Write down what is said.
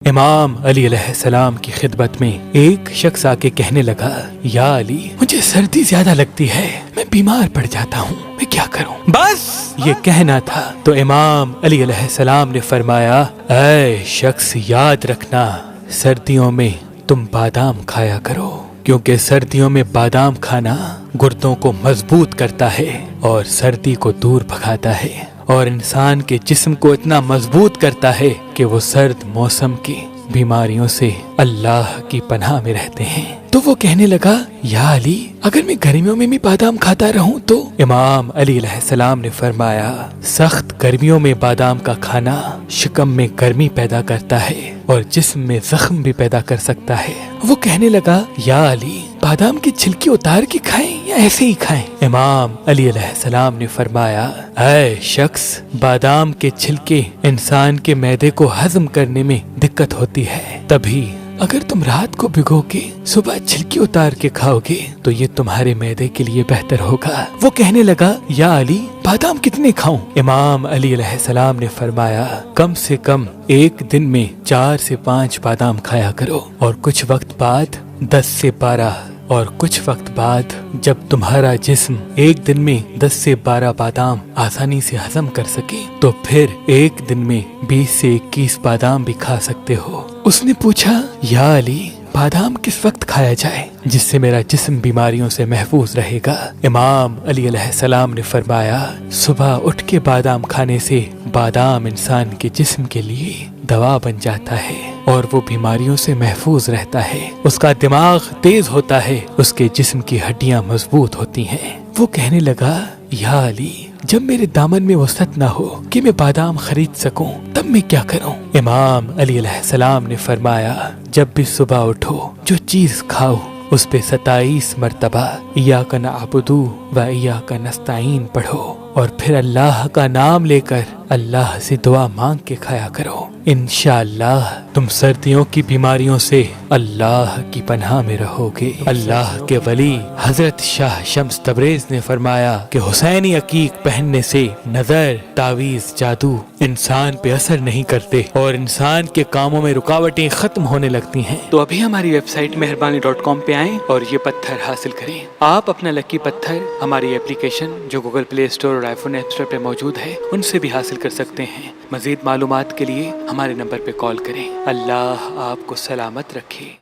امام علی علیہ السلام کی خدمت میں ایک شخص آ کے کہنے لگا، یا علی، مجھے سردی زیادہ لگتی ہے، میں بیمار پڑ جاتا ہوں، میں کیا کروں؟ بس یہ کہنا تھا تو امام علی علیہ السلام نے فرمایا، اے شخص، یاد رکھنا سردیوں میں تم بادام کھایا کرو، کیونکہ سردیوں میں بادام کھانا گردوں کو مضبوط کرتا ہے اور سردی کو دور بھگاتا ہے، اور انسان کے جسم کو اتنا مضبوط کرتا ہے کہ وہ سرد موسم کی بیماریوں سے اللہ کی پناہ میں رہتے ہیں۔ تو وہ کہنے لگا، یا علی، اگر میں گرمیوں میں بھی بادام کھاتا رہوں تو؟ امام علی علیہ السلام نے فرمایا، سخت گرمیوں میں بادام کا کھانا شکم میں گرمی پیدا کرتا ہے اور جسم میں زخم بھی پیدا کر سکتا ہے۔ وہ کہنے لگا، یا علی، بادام کی چھلکی اتار کے کھائیں یا ایسے ہی کھائیں؟ امام علی علیہ السلام نے فرمایا، اے شخص، بادام کے چھلکے انسان کے معدے کو ہضم کرنے میں دقت ہوتی ہے، تبھی اگر تم رات کو بھگو کے صبح چھلکی اتار کے کھاؤ گے تو یہ تمہارے معدے کے لیے بہتر ہوگا۔ وہ کہنے لگا، یا علی، بادام کتنے کھاؤں؟ امام علی علیہ السلام نے فرمایا، کم سے کم ایک دن میں 4 سے 5 بادام کھایا کرو، اور کچھ وقت بعد 10 سے 12، اور کچھ وقت بعد جب تمہارا جسم ایک دن میں 10 سے 12 بادام آسانی سے ہضم کر سکے تو پھر ایک دن میں 20 سے 21 بادام بھی کھا سکتے ہو۔ اس نے پوچھا، یا علی، بادام کس وقت کھایا جائے جس سے میرا جسم بیماریوں سے محفوظ رہے گا؟ امام علی علیہ السلام نے فرمایا، صبح اٹھ کے بادام کھانے سے بادام انسان کے جسم کے لیے دوا بن جاتا ہے اور وہ بیماریوں سے محفوظ رہتا ہے، اس کا دماغ تیز ہوتا ہے، اس کے جسم کی ہڈیاں مضبوط ہوتی ہیں۔ وہ کہنے لگا، یا علی، جب میرے دامن میں وسعت نہ ہو کہ میں بادام خرید سکوں تب میں کیا کروں؟ امام علی علیہ السلام نے فرمایا، جب بھی صبح اٹھو جو چیز کھاؤ اس پہ 27 مرتبہ ایاک نعبد و ایاک نستعین پڑھو، اور پھر اللہ کا نام لے کر اللہ سے دعا مانگ کے کھایا کرو۔ انشاءاللہ تم سردیوں کی بیماریوں سے اللہ کی پناہ میں رہو گے۔ اللہ کے ولی حضرت شاہ شمس تبریز نے فرمایا کہ حسینی عقیق پہننے سے نظر، تعویذ، جادو انسان پہ اثر نہیں کرتے اور انسان کے کاموں میں رکاوٹیں ختم ہونے لگتی ہیں۔ تو ابھی ہماری ویب سائٹ مہربانی.com پہ آئیں اور یہ پتھر حاصل کریں۔ آپ اپنا لکی پتھر ہماری اپلیکیشن جو گوگل پلے اسٹور اور آئی فون ایپ اسٹور پہ موجود ہے ان سے بھی حاصل کر سکتے ہیں۔ مزید معلومات کے لیے ہمارے نمبر پہ کال کریں۔ اللہ آپ کو سلامت رکھے۔